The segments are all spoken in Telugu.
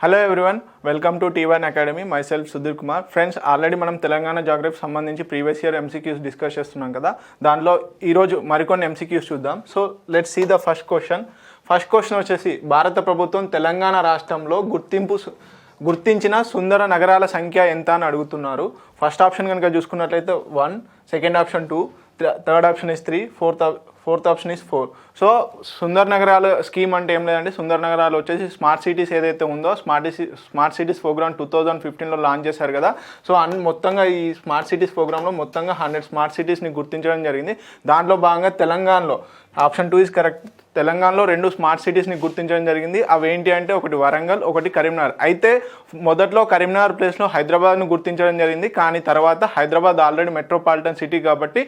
Hello everyone, welcome to T1 academy. Myself Sudhir Kumar. Friends, already మనం తెలంగాణ జాగ్రఫీ సంబంధించి ప్రీవియస్ ఇయర్ ఎంసీక్యూస్ డిస్కస్ చేస్తున్నాం కదా. దాంట్లో ఈరోజు మరికొన్ని ఎంసీక్యూస్ చూద్దాం. So let's see the first question. First question వచ్చేసి, భారత ప్రభుత్వం తెలంగాణ రాష్ట్రంలో గుర్తించిన సుందర నగరాల సంఖ్య ఎంత అని అడుగుతున్నారు. ఫస్ట్ ఆప్షన్ కనుక చూసుకున్నట్లయితే 1, second option 2, third option is 3, fourth option is 4. So Sundar నగరాల స్కీమ్ అంటే ఏం లేదండి. సుందర్ నగరాలు వచ్చేసి స్మార్ట్ సిటీస్ ఏదైతే ఉందో స్మార్ట్ సిటీస్ ప్రోగ్రామ్ 2015లో లాంచ్ చేశారు కదా. సో మొత్తంగా ఈ స్మార్ట్ సిటీస్ ప్రోగ్రాంలో మొత్తంగా 100 స్మార్ట్ సిటీస్ని గుర్తించడం జరిగింది. దాంట్లో భాగంగా తెలంగాణలో ఆప్షన్ 2 ఇస్ కరెక్ట్. తెలంగాణలో 2 స్మార్ట్ సిటీస్ని గుర్తించడం జరిగింది. అవి ఏంటి అంటే ఒకటి వరంగల్, ఒకటి కరీంనగర్. అయితే మొదట్లో కరీంనగర్ ప్లేస్లో హైదరాబాద్ను గుర్తించడం జరిగింది. కానీ తర్వాత హైదరాబాద్ ఆల్రెడీ మెట్రోపాలిటన్ సిటీ కాబట్టి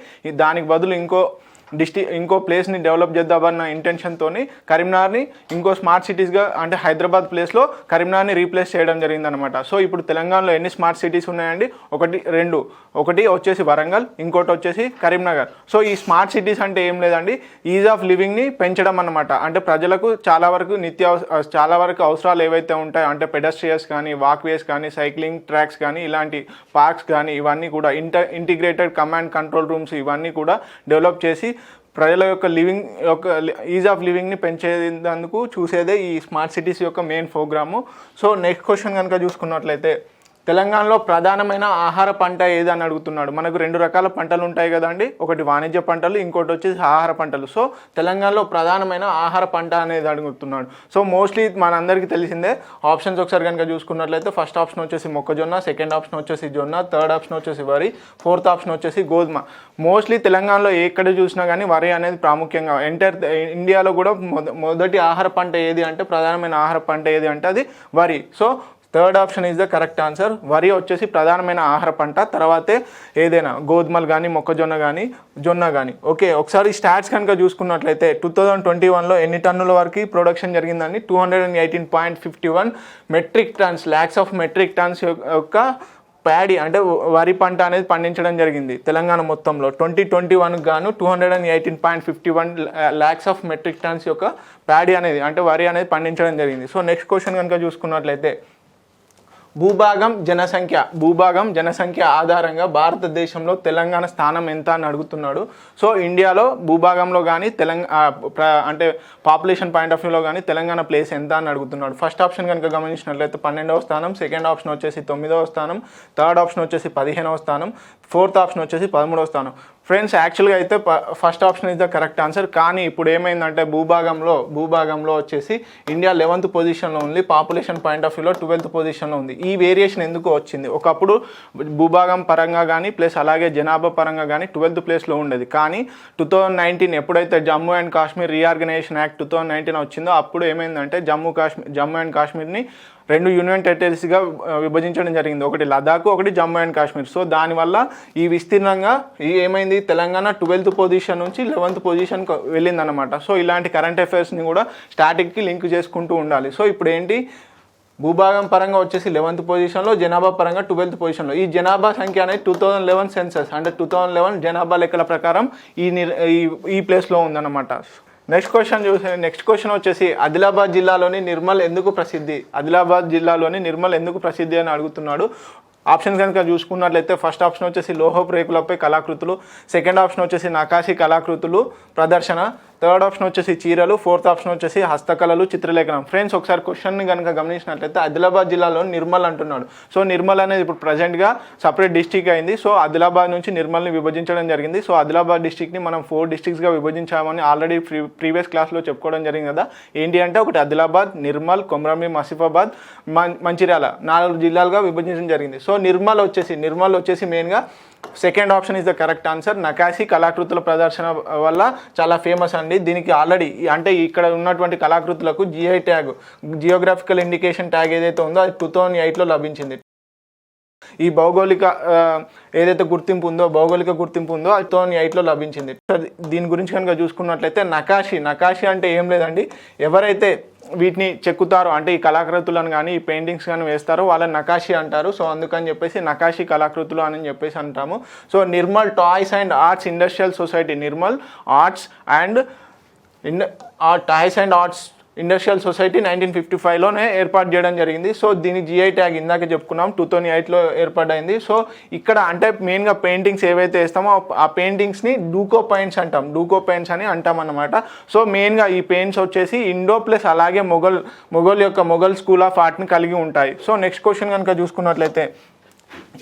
దానికి బదులు ఇంకో ప్లేస్ని డెవలప్ చేద్దామన్న ఇంటెన్షన్తో కరీంనగర్ని ఇంకో స్మార్ట్ సిటీస్గా అంటే హైదరాబాద్ ప్లేస్లో కరీంనగర్ని రీప్లేస్ చేయడం జరిగిందనమాట. సో ఇప్పుడు తెలంగాణలో ఎన్ని స్మార్ట్ సిటీస్ ఉన్నాయండి? ఒకటి వచ్చేసి వరంగల్, ఇంకోటి వచ్చేసి కరీంనగర్. సో ఈ స్మార్ట్ సిటీస్ అంటే ఏం లేదండి, ఈజ్ ఆఫ్ లివింగ్ని పెంచడం అనమాట. అంటే ప్రజలకు చాలా వరకు అవసరాలు ఏవైతే ఉంటాయో అంటే పెడస్ట్రియన్స్ కానీ, వాక్వేస్ కానీ, సైక్లింగ్ ట్రాక్స్ కానీ, ఇలాంటి పార్క్స్ కానీ ఇవన్నీ కూడా ఇంటిగ్రేటెడ్ కమాండ్ కంట్రోల్ రూమ్స్ ఇవన్నీ కూడా డెవలప్ చేసి ప్రజల యొక్క ఈజ్ ఆఫ్ లివింగ్ని పెంచేందుకు చూసేదే ఈ స్మార్ట్ సిటీస్ యొక్క main programme. So next question కనుక చూసుకున్నట్లయితే, తెలంగాణలో ప్రధానమైన ఆహార పంట ఏదని అడుగుతున్నాడు. మనకు 2 రకాల పంటలు ఉంటాయి కదండి, ఒకటి వాణిజ్య పంటలు, ఇంకోటి వచ్చేసి ఆహార పంటలు. సో తెలంగాణలో ప్రధానమైన ఆహార పంట అనేది అడుగుతున్నాడు. సో మోస్ట్లీ మనందరికీ తెలిసిందే. ఆప్షన్స్ ఒకసారి కనుక చూసుకున్నట్లయితే ఫస్ట్ ఆప్షన్ వచ్చేసి మొక్కజొన్న, సెకండ్ ఆప్షన్ వచ్చేసి జొన్న, థర్డ్ ఆప్షన్ వచ్చేసి వరి, ఫోర్త్ ఆప్షన్ వచ్చేసి గోధుమ. మోస్ట్లీ తెలంగాణలో ఎక్కడ చూసినా కానీ వరి అనేది ప్రాముఖ్యంగా ఇండియాలో కూడా మొదటి ఆహార పంట ఏది అంటే ప్రధానమైన ఆహార పంట ఏది అంటే అది వరి. So third option is the correct answer. వరి వచ్చేసి ప్రధానమైన ఆహార పంట, తర్వాతే ఏదైనా గోధుమలు కానీ, మొక్కజొన్న కానీ, జొన్న కానీ. ఓకే, ఒకసారి స్టాట్స్ కనుక చూసుకున్నట్లయితే 2021లో ఎన్ని టన్నుల వరకు ప్రొడక్షన్ జరిగిందని 218.51 metric tons, lakhs of metric tons యొక్క ప్యాడీ అంటే వరి పంట అనేది పండించడం జరిగింది తెలంగాణ మొత్తంలో. 2021 గాను 218.51 ల్యాక్స్ ఆఫ్ మెట్రిక్ టన్స్ యొక్క ప్యాడీ అనేది అంటే వరి అనేది పండించడం జరిగింది. సో నెక్స్ట్ క్వశ్చన్ కనుక చూసుకున్నట్లయితే, భూభాగం జనసంఖ్య ఆధారంగా భారతదేశంలో తెలంగాణ స్థానం ఎంత అని అడుగుతున్నాడు. సో ఇండియాలో భూభాగంలో కానీ అంటే పాపులేషన్ పాయింట్ ఆఫ్ వ్యూలో కానీ తెలంగాణ ప్లేస్ ఎంత అని అడుగుతున్నాడు. ఫస్ట్ ఆప్షన్ కనుక గమనించినట్లయితే 12వ స్థానం, సెకండ్ ఆప్షన్ వచ్చేసి 9వ స్థానం, థర్డ్ ఆప్షన్ వచ్చేసి 15వ స్థానం, ఫోర్త్ ఆప్షన్ వచ్చేసి 13వ స్థానం. ఫ్రెండ్స్, యాక్చువల్గా అయితే first option is the correct answer. కానీ ఇప్పుడు ఏమైందంటే భూభాగంలో వచ్చేసి ఇండియా 11th పొజిషన్లో ఉంది, పాపులేషన్ పాయింట్ ఆఫ్ వ్యూలో 12th పొజిషన్లో ఉంది. ఈ వేరియేషన్ ఎందుకు వచ్చింది? ఒకప్పుడు భూభాగం పరంగా కానీ ప్లస్ అలాగే జనాభా పరంగా కానీ 12th ప్లేస్లో ఉండేది. కానీ 2019 ఎప్పుడైతే Jammu and Kashmir reorganisation act 2019 వచ్చిందో అప్పుడు ఏమైందంటే జమ్మూ అండ్ కాశ్మీర్ని 2 యూనియన్ టెరిటరీస్గా విభజించడం జరిగింది. ఒకటి లదాఖ్, ఒకటి జమ్మూ అండ్ కాశ్మీర్. సో దానివల్ల ఈ విస్తీర్ణంగా ఏమైంది, తెలంగాణ 12th పొజిషన్ నుంచి 11th పొజిషన్కి వెళ్ళిందనమాట. సో ఇలాంటి కరెంట్ అఫైర్స్ని కూడా స్టాటిక్కి లింక్ చేసుకుంటూ ఉండాలి. సో ఇప్పుడు ఏంటి, భూభాగం పరంగా వచ్చేసి 11th పొజిషన్లో, జనాభా పరంగా 12th పొజిషన్లో. ఈ జనాభా సంఖ్య అనేది 2011 సెన్సస్ అంటే 2011 జనాభా లెక్కల ప్రకారం ఈ ప్లేస్లో ఉందన్నమాట. నెక్స్ట్ క్వశ్చన్ వచ్చేసి, ఆదిలాబాద్ జిల్లాలోని నిర్మల్ ఎందుకు ప్రసిద్ధి అని అడుగుతున్నాడు. ఆప్షన్ కనుక చూసుకున్నట్లయితే ఫస్ట్ ఆప్షన్ వచ్చేసి లోహపు రేకులపై కళాకృతులు, సెకండ్ ఆప్షన్ వచ్చేసి నకాశీ కళాకృతులు ప్రదర్శన, థర్డ్ ఆప్షన్ వచ్చేసి చీరలు, ఫోర్త్ ఆప్షన్ వచ్చేసి హస్తకళలు, చిత్రలేఖనం. ఫ్రెండ్స్, ఒకసారి క్వశ్చన్ని కనుక గమనించినట్లయితే ఆదిలాబాద్ జిల్లాలో నిర్మల్ అంటున్నాడు. సో నిర్మల్ అనేది ఇప్పుడు ప్రజెంట్గా సపరేట్ డిస్టిక్ అయింది. సో ఆదిలాబాద్ నుంచి నిర్మల్ని విభజించడం జరిగింది. సో ఆదిలాబాద్ డిస్టిక్ని మనం 4 డిస్టిక్స్గా విభజించామని ఆల్రెడీ ప్రీవియస్ క్లాస్లో చెప్పుకోవడం జరిగింది కదా. ఏంటి అంటే ఒకటి ఆదిలాబాద్, నిర్మల్, కొమరంభీం, ఆసిఫాబాద్, మంచిర్యాల 4 జిల్లాలుగా విభజించడం జరిగింది. సో నిర్మల్ వచ్చేసి మెయిన్గా second option is the correct answer. నకాశీ కళాకృతుల ప్రదర్శన వల్ల చాలా ఫేమస్ అండి. దీనికి ఆల్రెడీ అంటే ఇక్కడ ఉన్నటువంటి కళాకృతులకు GI tag, geographical indication tag ఏదైతే ఉందో అది 2008లో లభించింది. ఈ ఏదైతే గుర్తింపు ఉందో భౌగోళిక గుర్తింపు ఉందో అది 2008లో లభించింది. దీని గురించి కనుక చూసుకున్నట్లయితే నకాశీ అంటే ఏం లేదండి, ఎవరైతే వీటిని చెక్కుతారో అంటే ఈ కళాకృతులను కానీ ఈ పెయింటింగ్స్ కానీ వేస్తారో వాళ్ళని నకాశీ అంటారు. సో అందుకని చెప్పేసి నకాశీ కళాకృతులు అని చెప్పేసి అంటాము. So Nirmal toys and arts industrial society, Nirmal toys and arts industrial society 1955లోనే ఏర్పాటు చేయడం జరిగింది. సో దీని జిఐ ట్యాగ్ ఇందాక చెప్పుకున్నాం 2008లో ఏర్పాటైంది. సో ఇక్కడ అంటే మెయిన్గా పెయింటింగ్స్ ఏవైతే వేస్తామో ఆ పెయింటింగ్స్ని డూకో పెయింట్స్ అంటాం, డూకో పెయింట్స్ అని అంటాం అన్నమాట. సో మెయిన్గా ఈ పెయింట్స్ వచ్చేసి ఇండో ప్లస్ అలాగే మొఘల్ స్కూల్ ఆఫ్ ఆర్ట్ని కలిగి ఉంటాయి. సో నెక్స్ట్ క్వశ్చన్ కనుక చూసుకున్నట్లయితే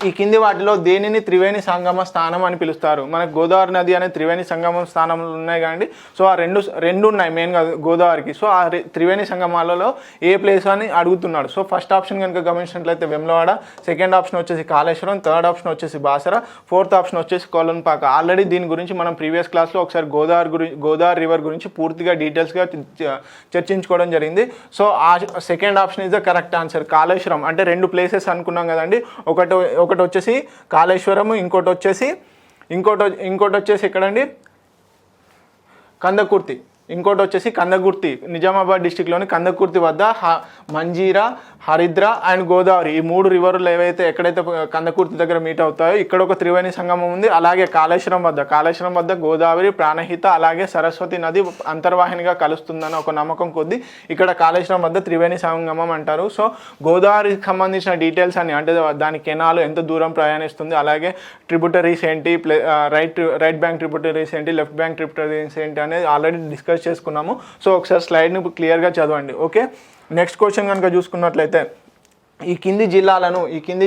ఈ కింది వాటిలో దేనిని త్రివేణి సంగమ స్థానం అని పిలుస్తారు? మనకు గోదావరి నది అనే త్రివేణి సంగమం స్థానంలో ఉన్నాయి కానీ సో ఆ రెండు ఉన్నాయి మెయిన్గా గోదావరికి. సో ఆ త్రివేణి సంగమాలలో ఏ ప్లేస్ అని అడుగుతున్నాడు. సో ఫస్ట్ ఆప్షన్ కనుక గమనించినట్లయితే వెమ్లవాడ, సెకండ్ ఆప్షన్ వచ్చేసి కాళేశ్వరం, థర్డ్ ఆప్షన్ వచ్చేసి బాసర, ఫోర్త్ ఆప్షన్ వచ్చేసి కొలన్పాక. ఆల్రెడీ దీని గురించి మనం ప్రీవియస్ క్లాస్లో ఒకసారి గోదావరి రివర్ గురించి పూర్తిగా డీటెయిల్స్గా చర్చించుకోవడం జరిగింది. సో ఆ second option is the correct answer. Kaleshwaram అంటే రెండు ప్లేసెస్ అనుకున్నాం కదండి, ఒకటి వచ్చేసి కాళేశ్వరము, ఇంకోటి వచ్చేసి ఎక్కడండి కందకుర్తి, ఇంకోటి వచ్చేసి కందకుర్తి నిజామాబాద్ డిస్టిక్లోని కందకుర్తి వద్ద మంజీరా, హరిద్ర అండ్ గోదావరి ఈ మూడు రివర్లు ఎక్కడైతే కందకుర్తి దగ్గర మీట్ అవుతాయో ఇక్కడ ఒక త్రివేణి సంగమం ఉంది. అలాగే కాళేశ్వరం వద్ద గోదావరి, ప్రాణహిత అలాగే సరస్వతి నది అంతర్వాహినిగా కలుస్తుందని ఒక నమ్మకం కొద్దీ ఇక్కడ కాళేశ్వరం వద్ద త్రివేణి సంగమం అంటారు. సో గోదావరికి సంబంధించిన డీటెయిల్స్ అని అంటే దాని కెనాలు ఎంత దూరం ప్రయాణిస్తుంది, అలాగే ట్రిబ్యూటరీస్ ఏంటి, రైట్ బ్యాంక్ ట్రిబ్యూటరీస్ ఏంటి, లెఫ్ట్ బ్యాంక్ ట్రిబ్యూటరీస్ ఏంటి అనేది ఆల్రెడీ డిస్కస్ చేసుకున్నాము. సో ఒకసారి స్లైడ్ని క్లియర్గా చదవండి. ఓకే, నెక్స్ట్ క్వశ్చన్ కనుక చూసుకున్నట్లయితే ఈ కింది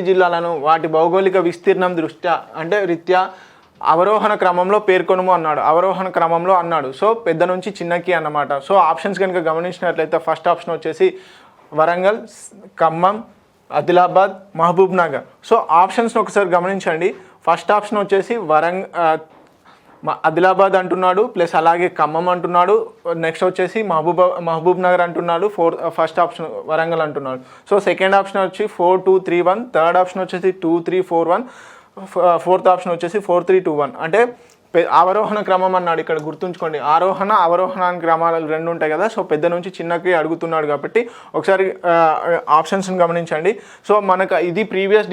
జిల్లాలను వాటి భౌగోళిక విస్తీర్ణం రీత్యా అవరోహణ క్రమంలో పేర్కొనము అన్నాడు. సో పెద్ద నుంచి చిన్నకి అన్నమాట. సో ఆప్షన్స్ కనుక గమనించినట్లయితే ఫస్ట్ ఆప్షన్ వచ్చేసి వరంగల్, ఖమ్మం, ఆదిలాబాద్, మహబూబ్ నగర్. సో ఆప్షన్స్ని ఒకసారి గమనించండి. ఫస్ట్ ఆప్షన్ వచ్చేసి ఆదిలాబాద్ అంటున్నాడు, ప్లస్ అలాగే ఖమ్మం అంటున్నాడు, నెక్స్ట్ వచ్చేసి మహబూబ్ నగర్ అంటున్నాడు, ఫస్ట్ ఆప్షన్ వరంగల్ అంటున్నాడు. సో సెకండ్ ఆప్షన్ వచ్చి 4, 2, 3, 1, థర్డ్ ఆప్షన్ వచ్చేసి 2, 3, 4, 1, ఫోర్త్ ఆప్షన్ వచ్చేసి 4, 3, 2, 1. అంటే అవరోహణ క్రమం అన్నాడు. ఇక్కడ గుర్తుంచుకోండి, అవరోహణ క్రమాలు రెండు ఉంటాయి కదా. సో పెద్ద నుంచి చిన్నకి అడుగుతున్నాడు కాబట్టి ఒకసారి ఆప్షన్స్ని గమనించండి. సో మనకు ఇది ప్రీవియస్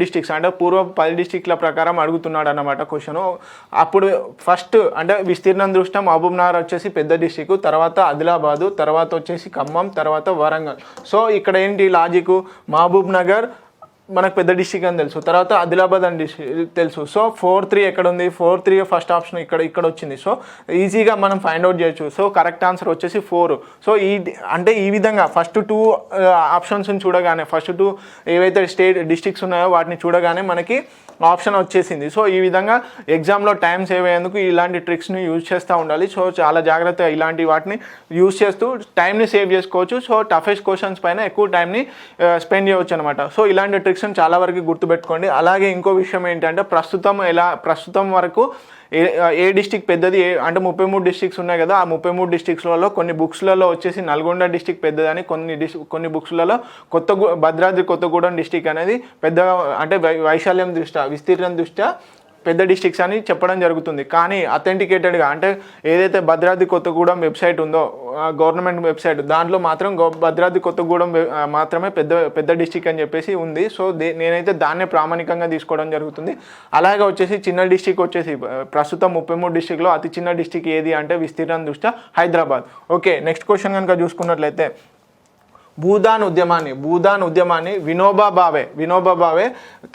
డిస్ట్రిక్ట్స్ అంటే పూర్వ 10 డిస్ట్రిక్ట్ల ప్రకారం అడుగుతున్నాడు అన్నమాట క్వశ్చన్. అప్పుడు ఫస్ట్ అంటే విస్తీర్ణం దృష్ట్యా మహబూబ్ నగర్ వచ్చేసి పెద్ద డిస్ట్రిక్ట్, తర్వాత ఆదిలాబాదు, తర్వాత వచ్చేసి ఖమ్మం, తర్వాత వరంగల్. సో ఇక్కడ ఏంటి లాజిక్, మహబూబ్ నగర్ మనకు పెద్ద డిస్ట్రిక్ట్ అని తెలుసు, తర్వాత ఆదిలాబాద్ అని తెలుసు. సో 4, 3 ఎక్కడ ఉంది, 4, 3 ఫస్ట్ ఆప్షన్ ఇక్కడ వచ్చింది. సో ఈజీగా మనం ఫైండ్ అవుట్ చేయొచ్చు. సో కరెక్ట్ ఆన్సర్ వచ్చేసి 4. సో ఈ విధంగా ఫస్ట్ 2 ఆప్షన్స్ని చూడగానే, ఫస్ట్ 2 ఏవైతే డిస్ట్రిక్ట్స్ ఉన్నాయో వాటిని చూడగానే మనకి ఆప్షన్ వచ్చేసింది. సో ఈ విధంగా ఎగ్జామ్లో టైం సేవ్ అయ్యేందుకు ఇలాంటి ట్రిక్స్ని యూజ్ చేస్తూ ఉండాలి. సో చాలా జాగ్రత్తగా ఇలాంటి వాటిని యూజ్ చేస్తూ టైంని సేవ్ చేసుకోవచ్చు. సో టఫెస్ట్ క్వశ్చన్స్ పైన ఎక్కువ టైంని స్పెండ్ చేయవచ్చు అనమాట. సో ఇలాంటి ట్రిక్స్ని చాలా వరకు గుర్తుపెట్టుకోండి. అలాగే ఇంకో విషయం ఏంటంటే ప్రస్తుతం వరకు ఏ డిస్టిక్ పెద్దది అంటే 33 డిస్ట్రిక్ట్స్ ఉన్నాయి కదా. ఆ 33 డిస్ట్రిక్ట్స్లలో కొన్ని బుక్స్లలో వచ్చేసి నల్గొండ డిస్టిక్ పెద్దదని, కొన్ని బుక్స్లలో భద్రాద్రి కొత్తగూడెం డిస్టిక్ అనేది పెద్దగా అంటే వైశాల్యం దృష్ట్యా, విస్తీర్ణం దృష్ట్యా పెద్ద డిస్ట్రిక్ట్స్ అని చెప్పడం జరుగుతుంది. కానీ అథెంటికేటెడ్గా అంటే ఏదైతే భద్రాద్రి కొత్తగూడెం వెబ్సైట్ ఉందో గవర్నమెంట్ వెబ్సైట్, దాంట్లో మాత్రం భద్రాద్రి కొత్తగూడెం మాత్రమే పెద్ద డిస్ట్రిక్ట్ అని చెప్పేసి ఉంది. సో నేనైతే దాన్నే ప్రామాణికంగా తీసుకోవడం జరుగుతుంది. అలాగే వచ్చేసి చిన్న డిస్ట్రిక్ట్ వచ్చేసి ప్రస్తుతం 33 డిస్ట్రిక్ట్లో అతి చిన్న డిస్ట్రిక్ట్ ఏది అంటే విస్తీర్ణం దృష్ట్యా హైదరాబాద్. ఓకే, నెక్స్ట్ క్వశ్చన్ కనుక చూసుకున్నట్లయితే భూదాన్ ఉద్యమాన్ని వినోబా భావే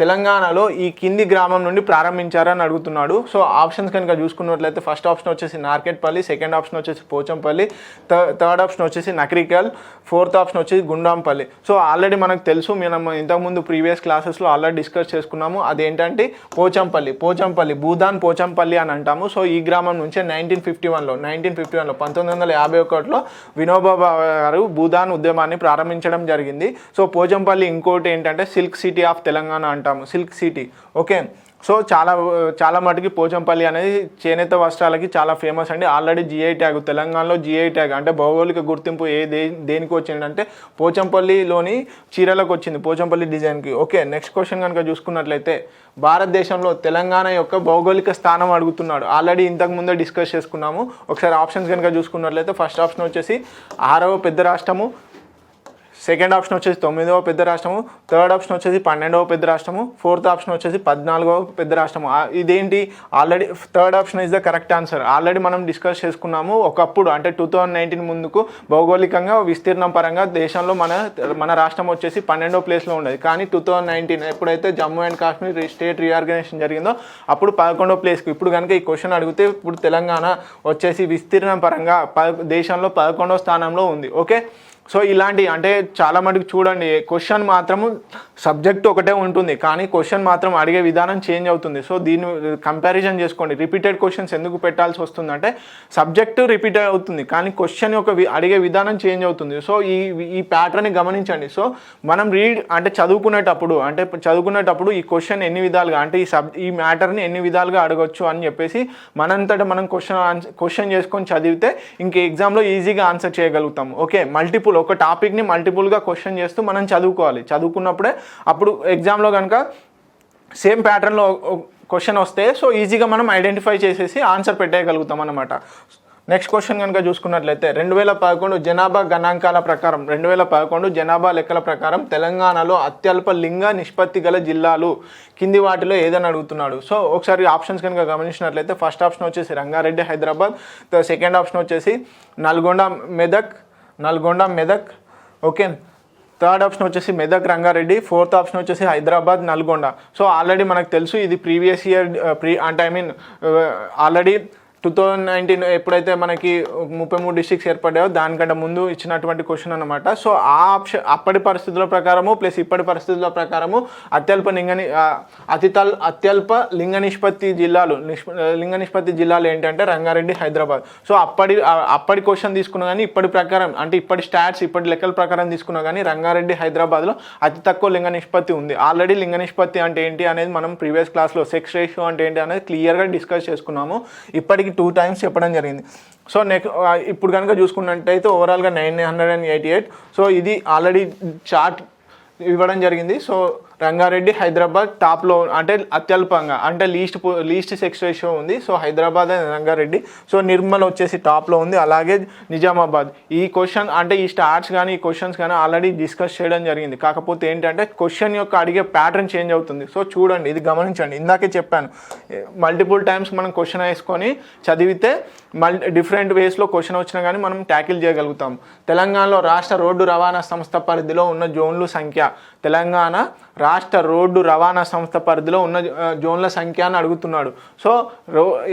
తెలంగాణలో ఈ కింది గ్రామం నుండి ప్రారంభించారని అడుగుతున్నాడు. సో ఆప్షన్స్ కనుక చూసుకున్నట్లయితే ఫస్ట్ ఆప్షన్ వచ్చేసి నార్కెట్పల్లి, సెకండ్ ఆప్షన్ వచ్చేసి పోచంపల్లి, థర్డ్ ఆప్షన్ వచ్చేసి నకరికల్, ఫోర్త్ ఆప్షన్ వచ్చేసి గుండాంపల్లి. సో ఆల్రెడీ మనకు తెలుసు, మనం ఇంతకుముందు ప్రీవియస్ క్లాసెస్లో ఆల్రెడీ డిస్కస్ చేసుకున్నాము. అదేంటంటే పోచంపల్లి భూదాన్ పోచంపల్లి అని అంటాము. సో ఈ గ్రామం నుంచే 1951లో 1951లో వినోబా భావే గారు భూదాన్ ఉద్యమాన్ని ప్రారంభించడం జరిగింది. సో పోచంపల్లి ఇంకోటి ఏంటంటే సిల్క్ సిటీ ఆఫ్ తెలంగాణ అంటాము, సిల్క్ సిటీ. ఓకే, సో చాలా మటుకి పోచంపల్లి అనేది చేనేత వస్త్రాలకి చాలా ఫేమస్ అండి. ఆల్రెడీ జిఐ ట్యాగ్, తెలంగాణలో జిఐ ట్యాగ్ అంటే భౌగోళిక గుర్తింపు దేనికి వచ్చిందంటే పోచంపల్లిలోని చీరలకు వచ్చింది, పోచంపల్లి డిజైన్కి. ఓకే, నెక్స్ట్ క్వశ్చన్ కనుక చూసుకున్నట్లయితే భారతదేశంలో తెలంగాణ యొక్క భౌగోళిక స్థానం అడుగుతున్నాడు. ఆల్రెడీ ఇంతకుముందే డిస్కస్ చేసుకున్నాము. ఒకసారి ఆప్షన్స్ కనుక చూసుకున్నట్లయితే ఫస్ట్ ఆప్షన్ వచ్చేసి 6వ పెద్ద రాష్ట్రము, సెకండ్ ఆప్షన్ వచ్చేసి 9వ పెద్ద రాష్ట్రము, థర్డ్ ఆప్షన్ వచ్చేసి 12వ పెద్ద రాష్ట్రము, ఫోర్త్ ఆప్షన్ వచ్చేసి 14వ పెద్ద రాష్ట్రము. ఇదేంటి already third option is the correct answer. Already మనం డిస్కస్ చేసుకున్నాము ఒకప్పుడు, అంటే 2019 ముందుకు భౌగోళికంగా విస్తీర్ణం పరంగా దేశంలో మన రాష్ట్రం వచ్చేసి 12వ ప్లేస్లో ఉండేది. కానీ 2019 ఎప్పుడైతే Jammu and Kashmir state reorganisation జరిగిందో అప్పుడు 11వ ప్లేస్కి. ఇప్పుడు కనుక ఈ క్వశ్చన్ అడిగితే ఇప్పుడు తెలంగాణ వచ్చేసి విస్తీర్ణం పరంగా దేశంలో 11వ స్థానంలో ఉంది. ఓకే, సో ఇలాంటి అంటే చాలా మటుకు చూడండి, క్వశ్చన్ మాత్రము సబ్జెక్ట్ ఒకటే ఉంటుంది కానీ క్వశ్చన్ మాత్రం అడిగే విధానం చేంజ్ అవుతుంది. సో దీన్ని కంపారిజన్ చేసుకోండి. రిపీటెడ్ క్వశ్చన్స్ ఎందుకు పెట్టాల్సి వస్తుందంటే సబ్జెక్టు రిపీట్ అవుతుంది కానీ క్వశ్చన్ యొక్క అడిగే విధానం చేంజ్ అవుతుంది. సో ఈ ప్యాటర్న్ని గమనించండి. సో మనం చదువుకునేటప్పుడు ఈ క్వశ్చన్ ఎన్ని విధాలుగా అంటే ఈ మ్యాటర్ని ఎన్ని విధాలుగా అడగొచ్చు అని చెప్పేసి మనంతటా మనం క్వశ్చన్ చేసుకొని చదివితే ఇంక ఎగ్జామ్లో ఈజీగా ఆన్సర్ చేయగలుగుతాము. ఓకే, ఒక టాపిక్ని మల్టిపుల్గా క్వశ్చన్ చేస్తూ మనం చదువుకున్నప్పుడే అప్పుడు ఎగ్జామ్లో కనుక సేమ్ ప్యాటర్న్లో క్వశ్చన్ వస్తే సో ఈజీగా మనం ఐడెంటిఫై చేసేసి ఆన్సర్ పెట్టేయగలుగుతాం అన్నమాట. నెక్స్ట్ క్వశ్చన్ కనుక చూసుకున్నట్లయితే 2011 జనాభా గణాంకాల ప్రకారం 2011 జనాభా లెక్కల ప్రకారం తెలంగాణలో అత్యల్ప లింగ నిష్పత్తి గల జిల్లాలు కింది వాటిలో ఏదని అడుగుతున్నాడు. సో ఒకసారి ఆప్షన్స్ కనుక గమనించినట్లయితే ఫస్ట్ ఆప్షన్ వచ్చేసి రంగారెడ్డి హైదరాబాద్, సెకండ్ ఆప్షన్ వచ్చేసి Nalgonda Medak. Okay, third option వచ్చేసి మెదక్ రంగారెడ్డి, ఫోర్త్ ఆప్షన్ వచ్చేసి హైదరాబాద్ నల్గొండ. సో ఆల్రెడీ మనకు తెలుసు ఇది ప్రీవియస్ ఇయర్ ఆల్రెడీ 2019 ఎప్పుడైతే మనకి 33 డిస్ట్రిక్ట్స్ ఏర్పడ్డాయో దానికంటే ముందు ఇచ్చినటువంటి క్వశ్చన్ అనమాట. సో ఆ ఆప్షన్ అప్పటి పరిస్థితుల ప్రకారము ప్లస్ ఇప్పటి పరిస్థితుల ప్రకారము అత్యల్ప లింగ నిష్పత్తి జిల్లాలు ఏంటంటే రంగారెడ్డి, హైదరాబాద్. సో అప్పటి క్వశ్చన్ తీసుకున్నా కానీ ఇప్పటి ప్రకారం అంటే ఇప్పటి స్టాట్స్ ఇప్పటి లెక్కల ప్రకారం తీసుకున్నా కానీ రంగారెడ్డి, హైదరాబాద్లో అతి తక్కువ లింగ నిష్పత్తి ఉంది. ఆల్రెడీ లింగ నిష్పత్తి అంటే ఏంటి అనేది మనం ప్రీవియస్ క్లాస్లో సెక్స్ రేషియో అంటే ఏంటి అనేది క్లియర్గా డిస్కస్ చేసుకున్నాము. ఇప్పటికి 2 times చెప్పడం జరిగింది. సో ఇప్పుడు కనుక చూసుకున్నట్టయితే ఓవరాల్గా 988. సో ఇది ఆల్రెడీ చార్ట్ ఇవ్వడం జరిగింది. సో రంగారెడ్డి, హైదరాబాద్ టాప్లో అంటే అత్యల్పంగా అంటే లీస్ట్ సెక్స్ రేషియో ఉంది. So Hyderabad and Rangareddy. So Nirmal వచ్చేసి టాప్లో ఉంది, అలాగే నిజామాబాద్. ఈ క్వశ్చన్ అంటే ఈ స్టార్ట్స్ కానీ ఈ క్వశ్చన్స్ కానీ ఆల్రెడీ డిస్కస్ చేయడం జరిగింది. కాకపోతే ఏంటంటే క్వశ్చన్ యొక్క అడిగే ప్యాటర్న్ చేంజ్ అవుతుంది. సో చూడండి, ఇది గమనించండి. ఇందాకే చెప్పాను, మల్టిపుల్ టైమ్స్ మనం క్వశ్చన్ వేసుకొని చదివితే డిఫరెంట్ వేస్లో క్వశ్చన్ వచ్చినా కానీ మనం ట్యాకిల్ చేయగలుగుతాం. తెలంగాణలో రాష్ట్ర రోడ్డు రవాణా సంస్థ పరిధిలో ఉన్న జోన్లు సంఖ్య. తెలంగాణ రాష్ట్ర రోడ్డు రవాణా సంస్థ పరిధిలో ఉన్న జోన్ల సంఖ్య అని అడుగుతున్నాడు. సో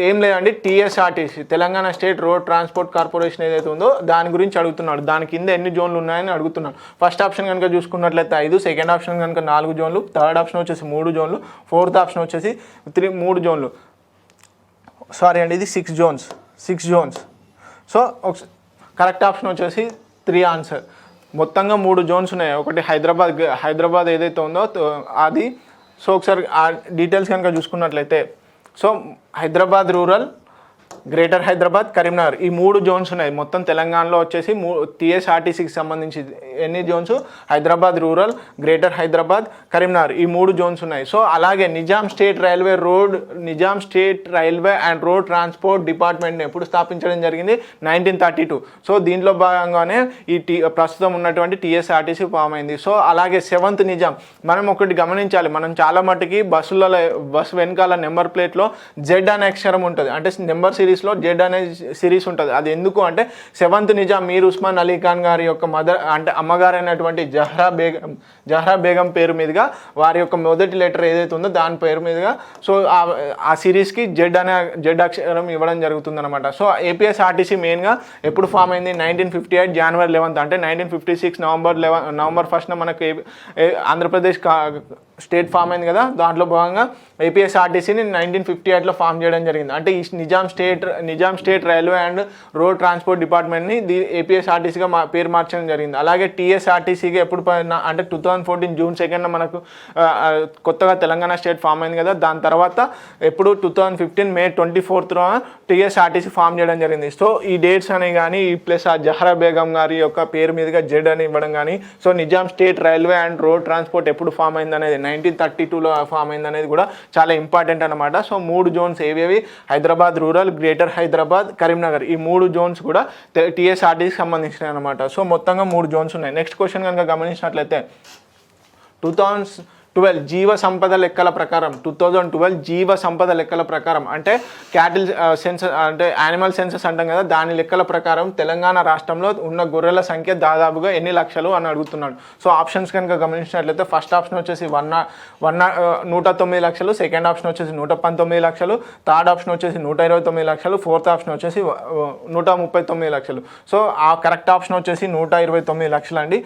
ఏం లేదండి, TSRTC Telangana state road transport corporation ఏదైతే ఉందో దాని గురించి అడుగుతున్నాడు. దాని కింద ఎన్ని జోన్లు ఉన్నాయని అడుగుతున్నాడు. ఫస్ట్ ఆప్షన్ కనుక చూసుకున్నట్లయితే 5, సెకండ్ ఆప్షన్ కనుక 4 జోన్లు, థర్డ్ ఆప్షన్ వచ్చేసి 3 జోన్లు, ఫోర్త్ ఆప్షన్ వచ్చేసి 3 జోన్లు. సారీ అండి, ఇది 6 జోన్స్. సో కరెక్ట్ ఆప్షన్ వచ్చేసి 3 ఆన్సర్. మొత్తంగా 3 జోన్స్ ఉన్నాయి. ఒకటి హైదరాబాద్ ఏదైతే ఉందో అది. సో ఒకసారి ఆ డీటెయిల్స్ కనుక చూసుకున్నట్లయితే so Hyderabad rural, greater Hyderabad, Karimnagar ఈ 3 జోన్స్ ఉన్నాయి. మొత్తం తెలంగాణలో వచ్చేసి TSRTCకి సంబంధించి ఎన్ని zones? Hyderabad rural, greater Hyderabad, Karimnagar ఈ 3 జోన్స్ ఉన్నాయి. సో అలాగే Nizam state railway and road transport డిపార్ట్మెంట్ని ఎప్పుడు స్థాపించడం జరిగింది? 1932. సో దీంట్లో భాగంగానే ఈ ప్రస్తుతం ఉన్నటువంటి TSRTC ఫామ్ అయింది. సో అలాగే 7th నిజాం. మనం ఒకటి గమనించాలి, మనం చాలా మట్టుకి బస్సు వెనకాల నెంబర్ ప్లేట్లో జెడ్ అనే అక్షరం ఉంటుంది. అంటే నెంబర్ సిరీస్లో జెడ్ అనే సిరీస్ ఉంటుంది. అది ఎందుకు అంటే 7th నిజాం మీర్ ఉస్మాన్ అలీ ఖాన్ గారి యొక్క మదర్ అంటే అమ్మగారు అయినటువంటి జహ్రా బేగం పేరు మీదుగా వారి యొక్క మొదటి లెటర్ ఏదైతే ఉందో దాని పేరు మీదుగా సో ఆ సిరీస్కి జెడ్ అక్షరం ఇవ్వడం జరుగుతుంది అనమాట. సో APSRTC మెయిన్గా ఎప్పుడు ఫామ్ అయింది? 1958 January 11th. అంటే 1956 నవంబర్ 1st మనకు ఆంధ్రప్రదేశ్ స్టేట్ ఫామ్ అయింది కదా. దాంట్లో భాగంగా APSRTCని 1958లో ఫామ్ చేయడం జరిగింది. అంటే ఈ Nizam state railway and road transport డిపార్ట్మెంట్ని APSRTCగా పేరు మార్చడం జరిగింది. అలాగే TSRTCగా ఎప్పుడు అంటే 2014 June 2nd మనకు కొత్తగా తెలంగాణ స్టేట్ ఫామ్ అయింది కదా. దాని తర్వాత ఎప్పుడు 2015 May 24th TSRTC ఫామ్ చేయడం జరిగింది. సో ఈ డేట్స్ అని కానీ ప్లస్ ఆ జహ్రా బేగం గారి యొక్క పేరు మీదుగా జెడ్ అని ఇవ్వడం కానీ so Nizam state railway and road transport ఎప్పుడు ఫామ్ అయింది అనేది 1932లో ఫామ్ అయింది అనేది కూడా చాలా ఇంపార్టెంట్ అనమాట. సో 3 జోన్స్ ఏవేవి, హైదరాబాద్ రూరల్, గ్రేటర్ హైదరాబాద్, కరీంనగర్, ఈ 3 జోన్స్ కూడా టీఎస్ఆర్టీకి సంబంధించినవి అనమాట. సో మొత్తంగా 3 జోన్స్ ఉన్నాయి. నెక్స్ట్ క్వశ్చన్ కనుక గమనించినట్లయితే 2012 జీవ సంపద లెక్కల ప్రకారం 2012 జీవ సంపద లెక్కల ప్రకారం అంటే క్యాటిల్ సెన్సస్ అంటే యానిమల్ సెన్సస్ అంటాం కదా, దాని లెక్కల ప్రకారం తెలంగాణ రాష్ట్రంలో ఉన్న గొర్రెల సంఖ్య దాదాపుగా ఎన్ని లక్షలు అని అడుగుతున్నాడు. సో ఆప్షన్స్ కనుక గమనించినట్లయితే ఫస్ట్ ఆప్షన్ వచ్చేసి 109 లక్షలు, సెకండ్ ఆప్షన్ వచ్చేసి 119 లక్షలు, థర్డ్ ఆప్షన్ వచ్చేసి 129 లక్షలు, ఫోర్త్ ఆప్షన్ వచ్చేసి 139 లక్షలు. సో ఆ కరెక్ట్ ఆప్షన్ వచ్చేసి 129 లక్షలు అండి.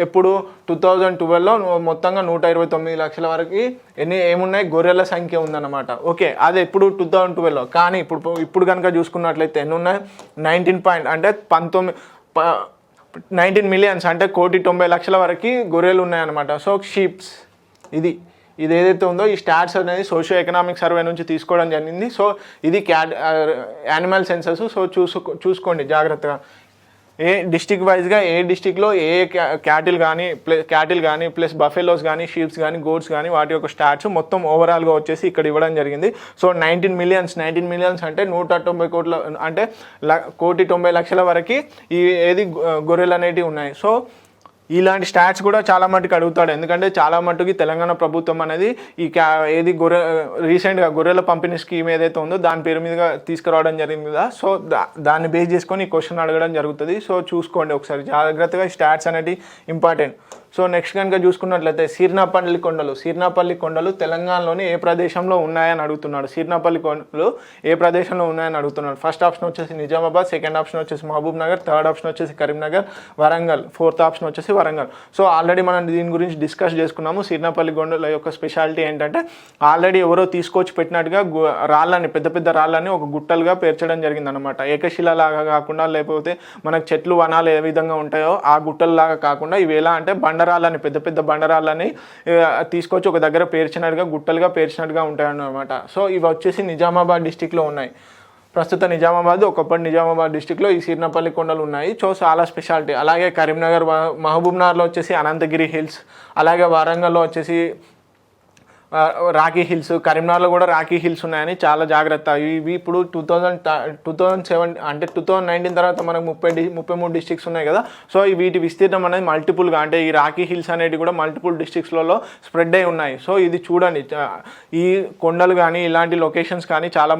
ఎప్పుడు 2012లో మొత్తంగా 129 లక్షల వరకు ఏమున్నాయి, గొర్రెల సంఖ్య ఉందన్నమాట. ఓకే, అది ఎప్పుడు 2012లో. కానీ ఇప్పుడు కనుక చూసుకున్నట్లయితే ఎన్ని ఉన్నాయి, 19 మిలియన్స్ అంటే 1,90,00,000 వరకు గొర్రెలు ఉన్నాయన్నమాట. సో షీప్స్ ఇది ఏదైతే ఉందో ఈ స్టాట్స్ అనేది సోషియో ఎకనామిక్ సర్వే నుంచి తీసుకోవడం జరిగింది. సో ఇది యానిమల్ సెన్సస్. సో చూసుకోండి జాగ్రత్తగా. ఏ డిస్టిక్ వైజ్గా ఏ డిస్టిక్లో ఏ క్యాటిల్ కానీ ప్లస్ బఫెలోస్ కానీ, షీప్స్ కానీ, గోడ్స్ కానీ వాటి యొక్క స్టాట్స్ మొత్తం ఓవరాల్గా వచ్చేసి ఇక్కడ ఇవ్వడం జరిగింది. సో 19 మిలియన్స్ అంటే 190 కోట్ల అంటే 1,90,00,000 వరకు ఏది గొర్రెలు అనేటివి ఉన్నాయి. సో ఇలాంటి స్టాట్స్ కూడా చాలా మట్టుకు అడుగుతాడు, ఎందుకంటే చాలా మట్టుకి తెలంగాణ ప్రభుత్వం అనేది రీసెంట్గా గొర్రెల పంపిణీ స్కీమ్ ఏదైతే ఉందో దాని పేరు మీదుగా తీసుకురావడం జరిగింది కదా. సో దాన్ని బేస్ చేసుకొని ఈ క్వశ్చన్ అడగడం జరుగుతుంది. సో చూసుకోండి ఒకసారి జాగ్రత్తగా, స్టాట్స్ అనేవి ఇంపార్టెంట్. సో నెక్స్ట్ కనుక చూసుకున్నట్లయితే సీర్నాపల్లి కొండలు తెలంగాణలోని ఏ ప్రదేశంలో ఉన్నాయని అడుగుతున్నాడు. సీర్నాపల్లి కొండలు ఏ ప్రదేశంలో ఉన్నాయని అడుగుతున్నాడు. ఫస్ట్ ఆప్షన్ వచ్చేసి నిజామాబాద్, సెకండ్ ఆప్షన్ వచ్చేసి మహబూబ్ నగర్, థర్డ్ ఆప్షన్ వచ్చేసి కరీంనగర్, వరంగల్, ఫోర్త్ ఆప్షన్ వచ్చేసి వరంగల్. సో ఆల్రెడీ మనం దీని గురించి డిస్కస్ చేసుకున్నాము. సీర్నాపల్లి కొండల యొక్క స్పెషాలిటీ ఏంటంటే ఆల్రెడీ ఎవరో తీసుకొచ్చి పెట్టినట్టుగా పెద్ద పెద్ద రాళ్ళని ఒక గుట్టలుగా పేర్చడం జరిగిందనమాట. ఏకశిలలాగా కాకుండా, లేకపోతే మనకు చెట్లు వనాలు ఏ విధంగా ఉంటాయో ఆ గుట్టల్లాగా కాకుండా ఇవి ఎలా అంటే పెద్ద పెద్ద బండరాళ్ళని తీసుకొచ్చి ఒక దగ్గర గుట్టలుగా పేర్చినట్టుగా ఉంటాయన్నమాట. సో ఇవి వచ్చేసి నిజామాబాద్ డిస్టిక్లో ఉన్నాయి. ప్రస్తుత ఒకప్పటి నిజామాబాద్ డిస్టిక్లో ఈ సీర్నాపల్లి కొండలు ఉన్నాయి. సో చాలా స్పెషాలిటీ. అలాగే కరీంనగర్, మహబూబ్ నగర్లో వచ్చేసి అనంతగిరి హిల్స్, అలాగే వరంగల్లో వచ్చేసి రాకీ హిల్స్, కరీంనగర్లో కూడా రాకీ హిల్స్ ఉన్నాయని చాలా జాగ్రత్త. ఇవి ఇప్పుడు 2007 అంటే 2019 తర్వాత మనకు 33 డిస్ట్రిక్ట్స్ ఉన్నాయి కదా. సో వీటి విస్తీర్ణం అనేది మల్టిపుల్గా, అంటే ఈ రాకీ హిల్స్ అనేవి కూడా మల్టిపుల్ డిస్ట్రిక్ట్స్లలో స్ప్రెడ్ అయి ఉన్నాయి. సో ఇది చూడండి, ఈ కొండలు కానీ ఇలాంటి లొకేషన్స్ కానీ చాలా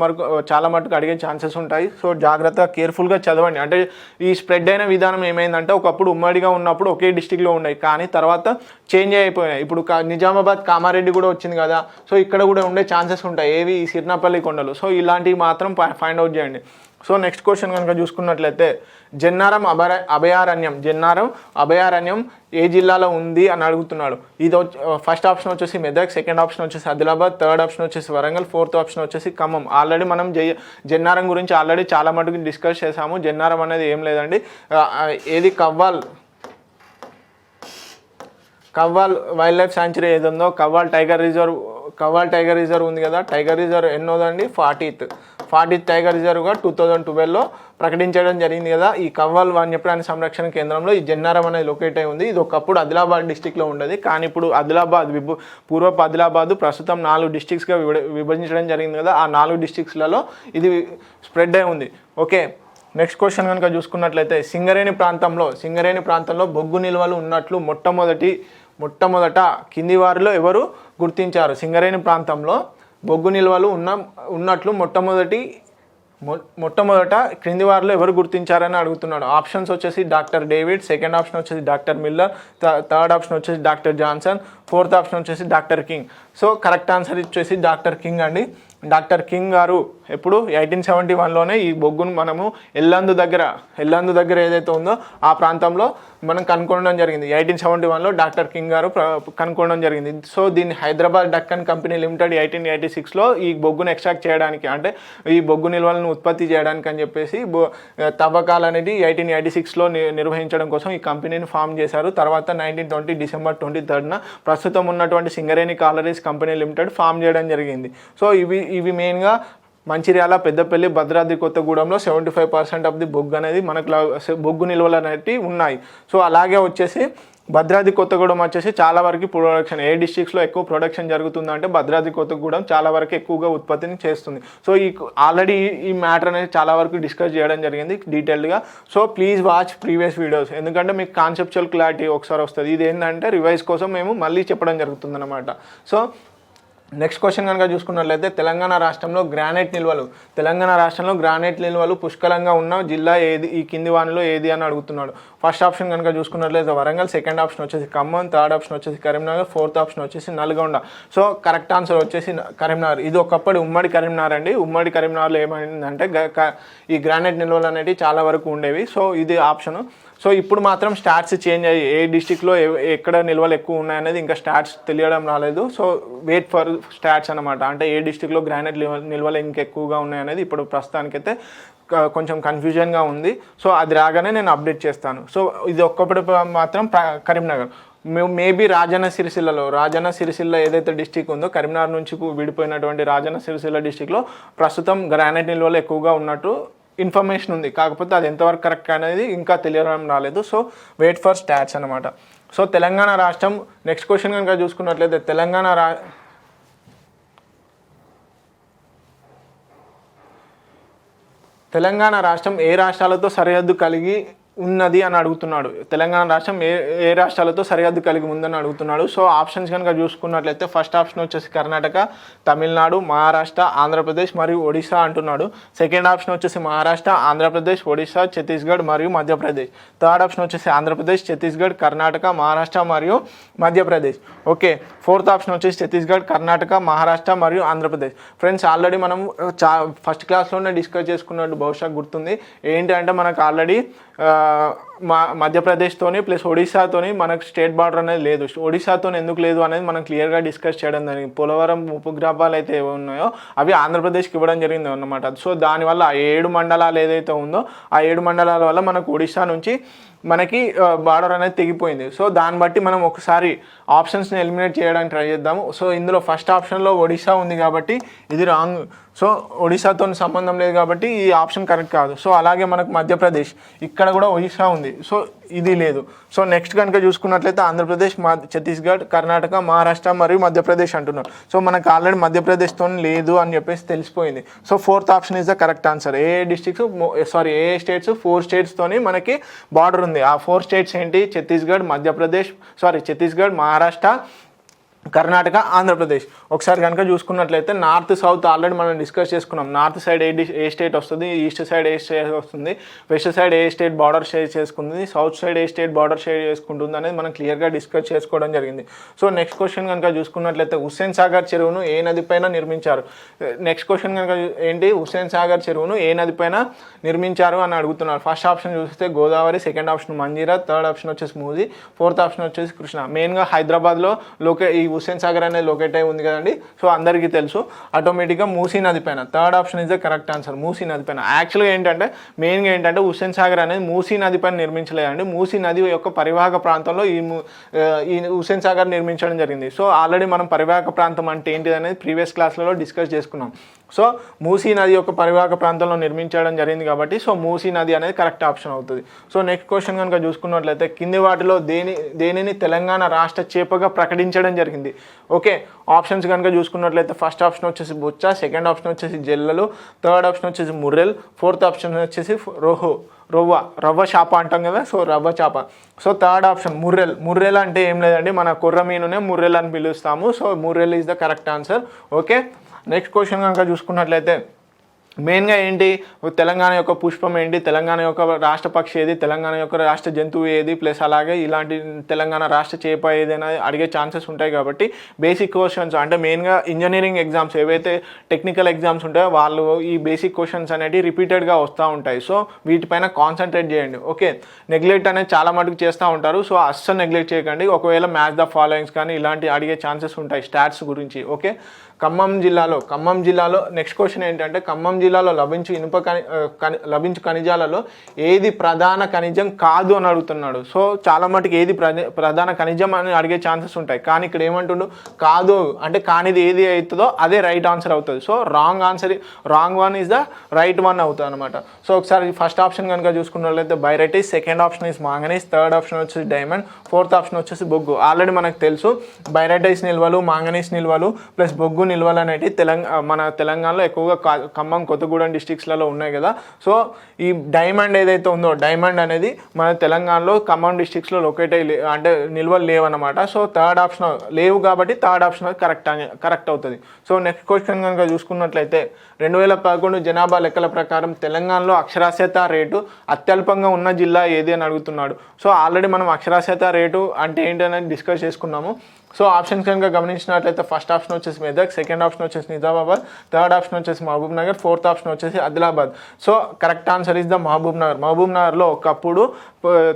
మటుకు అడిగే ఛాన్సెస్ ఉంటాయి. సో జాగ్రత్తగా కేర్ఫుల్గా చదవండి. అంటే ఈ స్ప్రెడ్ అయిన విధానం ఏమైందంటే ఒకప్పుడు ఉమ్మడిగా ఉన్నప్పుడు ఒకే డిస్ట్రిక్ట్లో ఉన్నాయి, కానీ తర్వాత చేంజ్ అయిపోయాయి. ఇప్పుడు నిజామాబాద్, కామారెడ్డి కూడా వచ్చింది కదా. సో ఇక్కడ కూడా ఉండే ఛాన్సెస్ ఉంటాయి. ఏవి, ఈ సీర్నాపల్లి కొండలు. సో ఇలాంటివి మాత్రం ఫైండ్ అవుట్ చేయండి. సో నెక్స్ట్ క్వశ్చన్ కనుక చూసుకున్నట్లయితే జన్నారం అభయారణ్యం ఏ జిల్లాలో ఉంది అని అడుగుతున్నాడు. ఇది ఫస్ట్ ఆప్షన్ వచ్చేసి మెదక్, సెకండ్ ఆప్షన్ వచ్చేసి ఆదిలాబాద్, థర్డ్ ఆప్షన్ వచ్చేసి వరంగల్, ఫోర్త్ ఆప్షన్ వచ్చేసి ఖమ్మం. ఆల్రెడీ మనం జన్నారం గురించి ఆల్రెడీ చాలా మటుకు డిస్కస్ చేసాము. జన్నారం అనేది ఏం లేదండి, ఏది కవ్వాల్ వైల్డ్ లైఫ్ శాంచురీ ఏది ఉందో, కవ్వాల్ టైగర్ రిజర్వ్ ఉంది కదా. టైగర్ రిజర్వ్ ఎన్నోదండి, 40th టైగర్ రిజర్వ్గా 2012లో ప్రకటించడం జరిగింది కదా. ఈ కవ్వాల్ వన్యప్రాణి సంరక్షణ కేంద్రంలో ఈ జన్నారం అనేది లొకేట్ అయి ఉంది. ఇది ఒకప్పుడు ఆదిలాబాద్ డిస్టిక్లో ఉండేది, కానీ ఇప్పుడు పూర్వపు ఆదిలాబాద్ ప్రస్తుతం 4 డిస్టిక్స్గా విభజించడం జరిగింది కదా. ఆ 4 డిస్టిక్స్లలో ఇది స్ప్రెడ్ అయి ఉంది. ఓకే, నెక్స్ట్ క్వశ్చన్ కనుక చూసుకున్నట్లయితే సింగరేణి ప్రాంతంలో బొగ్గు నిల్వలు ఉన్నట్లు మొట్టమొదట కింది వారిలో ఎవరు గుర్తించారు. సింగరేణి ప్రాంతంలో బొగ్గు నిల్వలు ఉన్నట్లు మొట్టమొదట క్రింది వారిలో ఎవరు గుర్తించారని అడుగుతున్నాడు. ఆప్షన్స్ వచ్చేసి డాక్టర్ డేవిడ్, సెకండ్ ఆప్షన్ వచ్చేసి డాక్టర్ మిల్లర్, థర్డ్ ఆప్షన్ వచ్చేసి డాక్టర్ జాన్సన్, ఫోర్త్ ఆప్షన్ వచ్చేసి doctor king. So correct answer వచ్చేసి డాక్టర్ కింగ్ అండి. డాక్టర్ కింగ్ గారు ఎప్పుడు 1871లోనే ఈ బొగ్గును మనము ఎల్లందు దగ్గర ఏదైతే ఉందో ఆ ప్రాంతంలో మనం కనుక్కోవడం జరిగింది. 1871లో డాక్టర్ కింగ్ గారు కనుక్కోవడం జరిగింది. సో దీన్ని హైదరాబాద్ డక్కన్ కంపెనీ లిమిటెడ్ 1886లో ఈ బొగ్గును ఎక్స్ట్రాక్ట్ చేయడానికి, అంటే ఈ బొగ్గు నిల్వలను ఉత్పత్తి చేయడానికి అని చెప్పేసి తవ్వకాలు అనేది 1886లో నిర్వహించడం కోసం ఈ కంపెనీని ఫామ్ చేశారు. తర్వాత 1920 డిసెంబర్ 23న ప్రస్తుతం ఉన్నటువంటి Singareni collieries company limited form చేయడం జరిగింది. సో ఇవి మెయిన్గా మంచిర్యాల, పెద్దపల్లి, భద్రాద్రి కొత్తగూడెంలో 75% ఆఫ్ ది బొగ్గు అనేది మనకు బొగ్గు నిల్వలు అనేవి ఉన్నాయి. సో అలాగే వచ్చేసి భద్రాద్రి కొత్తగూడెం వచ్చేసి చాలా వరకు ప్రొడక్షన్ ఏ డిస్ట్రిక్ట్స్లో ఎక్కువ ప్రొడక్షన్ జరుగుతుందంటే భద్రాద్రి కొత్తగూడెం చాలా వరకు ఎక్కువగా ఉత్పత్తిని చేస్తుంది. సో ఆల్రెడీ ఈ మ్యాటర్ అనేది చాలా వరకు డిస్కస్ చేయడం జరిగింది డీటెయిల్డ్గా. So please watch previous videos, ఎందుకంటే మీకు కాన్సెప్చువల్ క్లారిటీ ఒకసారి వస్తుంది. ఇది ఏంటంటే రివైజ్ కోసం మేము మళ్ళీ చెప్పడం జరుగుతుంది అనమాట. సో నెక్స్ట్ క్వశ్చన్ కనుక చూసుకున్నట్లయితే తెలంగాణ రాష్ట్రంలో గ్రానైట్ నిల్వలు పుష్కలంగా ఉన్న జిల్లా ఏది, ఈ కింది వానిలో ఏది అని అడుగుతున్నాడు. ఫస్ట్ ఆప్షన్ కనుక చూసుకున్నట్లయితే వరంగల్, సెకండ్ ఆప్షన్ వచ్చేసి ఖమ్మం, థర్డ్ ఆప్షన్ వచ్చేసి కరీంనగర్, ఫోర్త్ ఆప్షన్ వచ్చేసి నల్గొండ. సో కరెక్ట్ ఆన్సర్ వచ్చేసి కరీంనగర్. ఇది ఒకప్పటి ఉమ్మడి కరీంనగర్ అండి. ఉమ్మడి కరీంనగర్లో ఏమైందంటే ఈ గ్రానైట్ నిల్వలు అనేవి చాలా వరకు ఉండేవి. సో ఇది ఆప్షను. సో ఇప్పుడు మాత్రం స్టాట్స్ చేంజ్ అయ్యి ఏ డిస్టిక్లో ఎక్కడ నిల్వలు ఎక్కువ ఉన్నాయనేది ఇంకా స్టాట్స్ తెలియడం రాలేదు. సో వెయిట్ ఫర్ స్టాట్స్ అనమాట. అంటే ఏ డిస్టిక్లో గ్రానైట్ నిల్వలు ఇంకెక్కువగా ఉన్నాయనేది ఇప్పుడు ప్రస్తుతానికైతే కొంచెం కన్ఫ్యూజన్గా ఉంది. సో అది రాగానే నేను అప్డేట్ చేస్తాను. సో ఇది ఒక్కటి మాత్రం కరీంనగర్. మేబీ రాజన్న సిరిసిల్ల ఏదైతే డిస్టిక్ ఉందో కరీంనగర్ నుంచి విడిపోయినటువంటి రాజన్న సిరిసిల్ల డిస్టిక్లో ప్రస్తుతం గ్రానైట్ నిల్వలు ఎక్కువగా ఉన్నట్టు ఇన్ఫర్మేషన్ ఉంది. కాకపోతే అది ఎంతవరకు కరెక్ట్ అనేది ఇంకా తెలియడం రాలేదు. సో వెయిట్ ఫర్ స్టాట్స్ అనమాట. సో తెలంగాణ రాష్ట్రం నెక్స్ట్ క్వశ్చన్ కనుక చూసుకున్నట్లయితే తెలంగాణ రాష్ట్రం ఏ రాష్ట్రాలతో సరిహద్దు కలిగి ఉన్నది అని అడుగుతున్నాడు. తెలంగాణ రాష్ట్రం ఏ రాష్ట్రాలతో సరిహద్దు కలిగి ఉందని అడుగుతున్నాడు. సో ఆప్షన్స్ కనుక చూసుకున్నట్లయితే ఫస్ట్ ఆప్షన్ వచ్చేసి కర్ణాటక, తమిళనాడు, మహారాష్ట్ర, ఆంధ్రప్రదేశ్ మరియు ఒడిశా అంటున్నాడు. సెకండ్ ఆప్షన్ వచ్చేసి మహారాష్ట్ర, ఆంధ్రప్రదేశ్, ఒడిశా, ఛత్తీస్గఢ్ మరియు మధ్యప్రదేశ్. థర్డ్ ఆప్షన్ వచ్చేసి ఆంధ్రప్రదేశ్, ఛత్తీస్గఢ్, కర్ణాటక, మహారాష్ట్ర మరియు మధ్యప్రదేశ్. ఓకే, ఫోర్త్ ఆప్షన్ వచ్చేసి ఛత్తీస్గఢ్, కర్ణాటక, మహారాష్ట్ర మరియు ఆంధ్రప్రదేశ్. ఫ్రెండ్స్ ఆల్రెడీ మనం ఫస్ట్ క్లాస్లోనే డిస్కస్ చేసుకున్నట్టు బహుశా గుర్తుంది. ఏంటి అంటే మనకు ఆల్రెడీ మధ్యప్రదేశ్తోని ప్లస్ ఒడిశాతోని మనకు స్టేట్ బార్డర్ అనేది లేదు. ఒడిశాతో ఎందుకు లేదు అనేది మనం క్లియర్గా డిస్కస్ చేయడం జరిగింది. పోలవరం ఉపగ్రహాలు అయితే ఏవి ఉన్నాయో అవి ఆంధ్రప్రదేశ్కి ఇవ్వడం జరిగింది అన్నమాట. సో దానివల్ల ఆ 7 మండలాలు ఏదైతే ఉందో ఆ 7 మండలాల వల్ల మనకు ఒడిశా నుంచి మనకి బార్డర్ అనేది తెగిపోయింది. సో దాన్ని బట్టి మనం ఒకసారి ఆప్షన్స్ని ఎలిమినేట్ చేయడానికి ట్రై చేద్దాము. సో ఇందులో ఫస్ట్ ఆప్షన్లో ఒడిశా ఉంది కాబట్టి ఇది రాంగ్. సో ఒడిశాతో సంబంధం లేదు కాబట్టి ఈ ఆప్షన్ కరెక్ట్ కాదు. సో అలాగే మనకు మధ్యప్రదేశ్, ఇక్కడ కూడా ఒడిశా ఉంది. సో ఇది లేదు. సో నెక్స్ట్ కనుక చూసుకున్నట్లయితే ఆంధ్రప్రదేశ్, ఛత్తీస్గఢ్, కర్ణాటక, మహారాష్ట్ర మరియు మధ్యప్రదేశ్ అంటున్నారు. సో మనకు ఆల్రెడీ మధ్యప్రదేశ్తో లేదు అని చెప్పేసి తెలిసిపోయింది. So fourth option is the correct answer. A states 4 స్టేట్స్తోని మనకి బార్డర్ ఉంది. ఆ 4 స్టేట్స్ ఏంటి? ఛత్తీస్గఢ్, ఛత్తీస్గఢ్, మహారాష్ట్ర, కర్ణాటక, ఆంధ్రప్రదేశ్. ఒకసారి కనుక చూసుకున్నట్లయితే నార్త్ సౌత్ ఆల్రెడీ మనం డిస్కస్ చేసుకున్నాం. నార్త్ సైడ్ ఏ స్టేట్ వస్తుంది, ఈస్ట్ సైడ్ ఏ స్టేట్ వస్తుంది, వెస్ట్ సైడ్ ఏ స్టేట్ బార్డర్ షేర్ చేసుకుంటుంది, సౌత్ సైడ్ ఏ స్టేట్ బార్డర్ షేర్ చేసుకుంటుంది అనేది మనం క్లియర్గా డిస్కస్ చేసుకోవడం జరిగింది. సో నెక్స్ట్ క్వశ్చన్ కనుక చూసుకున్నట్లయితే హుస్సేన్ సాగర్ చెరువును ఏ నదిపైన నిర్మించారు. నెక్స్ట్ క్వశ్చన్ కనుక ఏంటి? హుస్సేన్ సాగర్ చెరువును ఏ నదిపైన నిర్మించారు అని అడుగుతున్నారు. ఫస్ట్ ఆప్షన్ చూస్తే Godavari, second option Manjira, third option వచ్చేసి మూసీ, ఫోర్త్ ఆప్షన్ వచ్చేసి కృష్ణ. మెయిన్గా హైదరాబాద్లో ఈ హుస్సేన్ సాగర్ అనేది లొకేట్ అయి ఉంది కదండి. సో అందరికీ తెలుసు. ఆటోమేటిక్గా మూసీ నది పైన. Third option is the correct answer, Musi నది పైన. యాక్చువల్గా మెయిన్గా ఏంటంటే హుస్సేన్ సాగర్ అనేది మూసీ నది పైన నిర్మించలేదండి. మూసీ నది యొక్క పరివాహక ప్రాంతంలో ఈ హుస్సేన్ సాగర్ నిర్మించడం జరిగింది. సో ఆల్రెడీ మనం పరివాహక ప్రాంతం అంటే ఏంటిది అనేది ప్రీవియస్ క్లాస్లలో డిస్కస్ చేసుకున్నాం. సో మూసీ నది యొక్క పరివాహక ప్రాంతంలో నిర్మించడం జరిగింది కాబట్టి సో మూసీ నది అనేది కరెక్ట్ ఆప్షన్ అవుతుంది. సో నెక్స్ట్ క్వశ్చన్ కనుక చూసుకున్నట్లయితే కింది వాటిలో దేనిని తెలంగాణ రాష్ట్ర చేపగా ప్రకటించడం జరిగింది. ఓకే, ఆప్షన్స్ కనుక చూసుకున్నట్లయితే ఫస్ట్ ఆప్షన్ వచ్చేసి బొచ్చ, సెకండ్ ఆప్షన్ వచ్చేసి జెల్లలు, థర్డ్ ఆప్షన్ వచ్చేసి ముర్రెల్, ఫోర్త్ ఆప్షన్ వచ్చేసి రవ్వ చేప అంటాం కదా. సో రవ్వ చేప. సో థర్డ్ ఆప్షన్ ముర్రెల్ అంటే ఏం లేదండి, మన కొర్ర మీనునే ముర్రెల్ అని పిలుస్తాము. So murrel is the correct answer. Okay, next question కనుక చూసుకున్నట్లయితే మెయిన్గా ఏంటి, తెలంగాణ యొక్క పుష్పం ఏంటి, తెలంగాణ యొక్క రాష్ట్ర పక్షి ఏది, తెలంగాణ యొక్క రాష్ట్ర జంతువు ఏది, ప్లస్ అలాగే ఇలాంటి తెలంగాణ రాష్ట్ర చేప ఏదైనా అడిగే ఛాన్సెస్ ఉంటాయి. కాబట్టి బేసిక్ క్వశ్చన్స్ అంటే మెయిన్గా ఇంజనీరింగ్ ఎగ్జామ్స్ ఏవైతే టెక్నికల్ ఎగ్జామ్స్ ఉంటాయో వాళ్ళు ఈ బేసిక్ క్వశ్చన్స్ అనేవి రిపీటెడ్గా వస్తూ ఉంటాయి. సో వీటిపైన కాన్సన్ట్రేట్ చేయండి. ఓకే, నెగ్లెక్ట్ అనేది చాలా మటుకు చేస్తూ ఉంటారు. సో అస్సలు నెగ్లెక్ట్ చేయకండి. ఒకవేళ మ్యాచ్ ద ఫాలోయింగ్స్ కానీ ఇలాంటి అడిగే ఛాన్సెస్ ఉంటాయి స్టాట్స్ గురించి. ఓకే, ఖమ్మం జిల్లాలో నెక్స్ట్ క్వశ్చన్ ఏంటంటే ఖమ్మం జిల్లాలో లభించు ఖనిజాలలో ఏది ప్రధాన ఖనిజం కాదు అని అడుగుతున్నాడు. సో చాలా మటుకు ఏది ప్రధాన ఖనిజం అని అడిగే ఛాన్సెస్ ఉంటాయి, కానీ ఇక్కడ ఏమంటుండు కాదు అంటే కానిది ఏది అవుతుందో అదే రైట్ ఆన్సర్ అవుతుంది. So wrong one is the right one అవుతుంది అనమాట. సో ఒకసారి ఫస్ట్ ఆప్షన్ కనుక చూసుకున్నట్లయితే barytes, second option is manganese, third option వచ్చేసి డైమండ్, ఫోర్త్ ఆప్షన్ వచ్చేసి బొగ్గు. ఆల్రెడీ మనకు తెలుసు బైరైటైస్ నిల్వలు, మాంగనీస్ నిల్వలు ప్లస్ బొగ్గు నిల్వలు అనేవి మన తెలంగాణలో ఎక్కువగా ఖమ్మం, కొత్తగూడెం డిస్ట్రిక్ట్స్లలో ఉన్నాయి కదా. సో ఈ డైమండ్ ఏదైతే ఉందో డైమండ్ అనేది మన తెలంగాణలో ఖమ్మం డిస్ట్రిక్ట్స్లో లొకేట్ అయ్యి అంటే నిల్వలు లేవన్నమాట. సో థర్డ్ ఆప్షన్ లేవు కాబట్టి థర్డ్ ఆప్షన్ కరెక్ట్ అవుతుంది. సో నెక్స్ట్ క్వశ్చన్ కనుక చూసుకున్నట్లయితే 2011 జనాభా లెక్కల ప్రకారం తెలంగాణలో అక్షరాస్యత రేటు అత్యల్పంగా ఉన్న జిల్లా ఏది అని అడుగుతున్నాడు. సో ఆల్రెడీ మనం అక్షరాస్యత రేటు అంటే ఏంటి అనేది డిస్కస్ చేసుకున్నాము. సో ఆప్షన్స్ కనుక గమనించినట్లయితే ఫస్ట్ ఆప్షన్ వచ్చేసి మెదక్, సెకండ్ ఆప్షన్ వచ్చేసి నిజామాబాద్, థర్డ్ ఆప్షన్ వచ్చేసి మహబూబ్ నగర్, ఫోర్త్ ఆప్షన్ వచ్చేసి Adilabad. So correct answer is the మహబూబ్ నగర్లో ఒకప్పుడు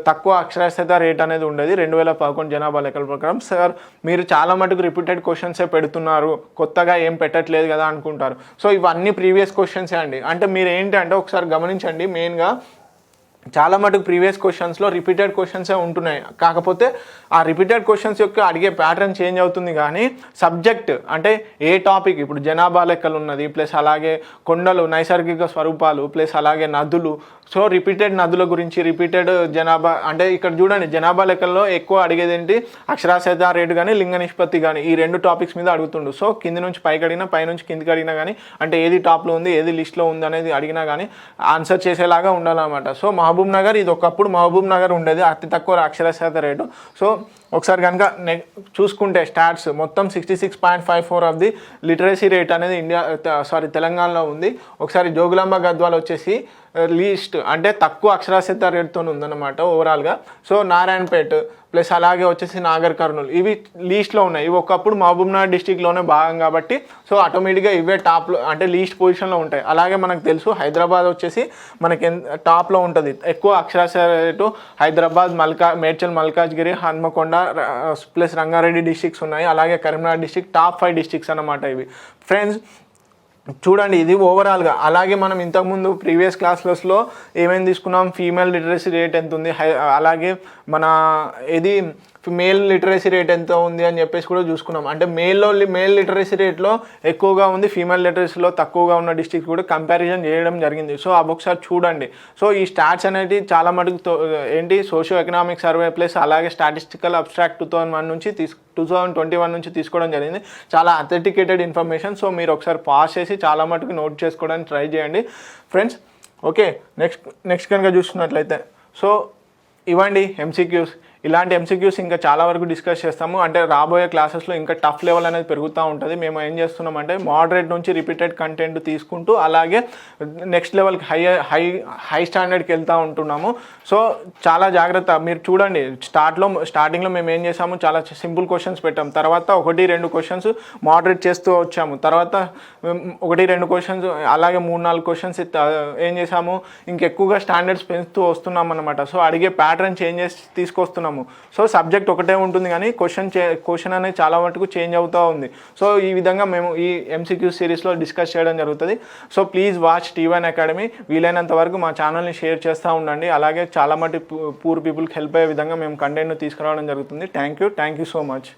తక్కువ అక్షరాస్యత రేట్ అనేది ఉండేది 2011 జనాభా లెక్కల ప్రకారం. సార్ మీరు చాలా మటుకు రిపీటెడ్ క్వశ్చన్సే పెడుతున్నారు, కొత్తగా ఏం పెట్టట్లేదు కదా అనుకుంటారు. సో ఇవన్నీ ప్రీవియస్ క్వశ్చన్సే అండి. అంటే మీరు ఏంటి అంటే ఒకసారి గమనించండి, మెయిన్గా చాలా మటుకు ప్రీవియస్ క్వశ్చన్స్లో రిపీటెడ్ క్వశ్చన్సే ఉంటున్నాయి, కాకపోతే ఆ రిపీటెడ్ క్వశ్చన్స్ యొక్క అడిగే ప్యాటర్న్ చేంజ్ అవుతుంది, కానీ సబ్జెక్ట్ అంటే ఏ టాపిక్ ఇప్పుడు జనాభా లెక్కలు ఉన్నది, ప్లస్ అలాగే కొండలు, నైసర్గిక స్వరూపాలు, ప్లస్ అలాగే నదులు. సో రిపీటెడ్ నదుల గురించి, రిపీటెడ్ జనాభా అంటే ఇక్కడ చూడండి జనాభా లెక్కల్లో ఎక్కువ అడిగేది ఏంటి అక్షరాస్యత రేటు కానీ లింగ నిష్పత్తి కానీ, ఈ రెండు టాపిక్స్ మీద అడుగుతుండు. సో కింది నుంచి పైకి అడిగినా, పై నుంచి కిందికి అడిగినా కానీ, అంటే ఏది టాప్లో ఉంది ఏది లిస్ట్లో ఉంది అనేది అడిగినా కానీ ఆన్సర్ చేసేలాగా ఉండాలన్నమాట. సో మహబూబ్ నగర్ ఇది ఒకప్పుడు మహబూబ్ నగర్ ఉండేది అతి తక్కువ అక్షరాస్యత రేటు. సో ఒకసారి కనుక చూసుకుంటే స్టాట్స్ మొత్తం 66.54 ఆఫ్ ది లిటరసీ రేట్ అనేది తెలంగాణలో ఉంది. ఒకసారి జోగులాంబ గద్వాల్ వచ్చేసి లీస్ట్ అంటే తక్కువ అక్షరాస్యత రేట్తో ఉందన్నమాట ఓవరాల్గా. సో నారాయణపేట్ ప్లస్ అలాగే వచ్చేసి నాగర్ కర్నూలు ఇవి లీస్ట్లో ఉన్నాయి. ఇవి ఒకప్పుడు మహబూబ్నగర్ డిస్టిక్లోనే భాగం కాబట్టి సో ఆటోమేటిక్గా ఇవే టాప్లో అంటే లీస్ట్ పొజిషన్లో ఉంటాయి. అలాగే మనకు తెలుసు హైదరాబాద్ వచ్చేసి మనకి టాప్లో ఉంటుంది ఎక్కువ అక్షరాస్యత rate. Hyderabad, Medchal, Malkajgiri, Hanamkonda plus Rangareddy districts ఉన్నాయి. అలాగే కరీంనగర్ డిస్ట్రిక్ట్ టాప్ 5 డిస్ట్రిక్ట్స్ అన్నమాట ఇవి. ఫ్రెండ్స్ చూడండి ఇది ఓవరాల్గా. అలాగే మనం ఇంతకుముందు ప్రీవియస్ క్లాసెస్లో ఏమేమి తీసుకున్నాం, ఫీమేల్ లిటరసీ రేట్ ఎంత ఉంది, అలాగే మన ఇది మేల్ లిటరసీ రేట్ ఎంత ఉంది అని చెప్పేసి కూడా చూసుకున్నాం. అంటే మేల్ లిటరసీ రేట్లో ఎక్కువగా ఉంది, ఫీమేల్ లిటరసీలో తక్కువగా ఉన్న డిస్ట్రిక్ట్ కూడా కంపారిజన్ చేయడం జరిగింది. సో అవి ఒకసారి చూడండి. సో ఈ స్టాట్స్ అనేది చాలా మటుకు ఏంటి సోషియో ఎకనామిక్ సర్వే ప్లస్ అలాగే స్టాటిస్టికల్ అబ్స్ట్రాక్ట్ 2021 నుంచి తీసుకోవడం జరిగింది. చాలా అథెంటికేటెడ్ ఇన్ఫర్మేషన్. సో మీరు ఒకసారి పాస్ చేసి చాలా మటుకు నోట్ చేసుకోవడానికి ట్రై చేయండి ఫ్రెండ్స్. ఓకే, నెక్స్ట్ కనుక చూసుకున్నట్లయితే సో ఇవ్వండి ఎంసీక్యూస్. ఇలాంటి ఎంసీక్యూస్ ఇంకా చాలా వరకు డిస్కస్ చేస్తాము. అంటే రాబోయే క్లాసెస్లో ఇంకా టఫ్ లెవెల్ అనేది పెరుగుతూ ఉంటుంది. మేము ఏం చేస్తున్నామంటే మోడరేట్ నుంచి రిపీటెడ్ కంటెంట్ తీసుకుంటూ అలాగే నెక్స్ట్ లెవెల్కి హై స్టాండర్డ్కి వెళ్తూ ఉంటున్నాము. సో చాలా జాగ్రత్త. మీరు చూడండి స్టార్టింగ్లో మేము ఏం చేసాము, చాలా సింపుల్ క్వశ్చన్స్ పెట్టాము, తర్వాత 1-2 క్వశ్చన్స్ మోడరేట్ చేస్తూ వచ్చాము, తర్వాత 1-2 క్వశ్చన్స్ అలాగే 3-4 క్వశ్చన్స్ ఏం చేసాము ఇంకెక్కువగా స్టాండర్డ్స్ పెంచుతూ వస్తున్నాం అన్నమాట. సో అడిగే ప్యాటర్న్ చేంజెస్ తీసుకొస్తున్నాము. సో సబ్జెక్ట్ ఒకటే ఉంటుంది కానీ క్వశ్చన్ అనేది చాలా మటుకు చేంజ్ అవుతూ ఉంది. సో ఈ విధంగా మేము ఈ ఎంసీక్యూ సిరీస్లో డిస్కస్ చేయడం జరుగుతుంది. So please watch T1 academy. వీలైనంత వరకు మా ఛానల్ని షేర్ చేస్తూ ఉండండి. అలాగే చాలా మటు పూర్ పీపుల్కి హెల్ప్ అయ్యే విధంగా మేము కంటెంట్ను తీసుకురావడం జరుగుతుంది. Thank you so much.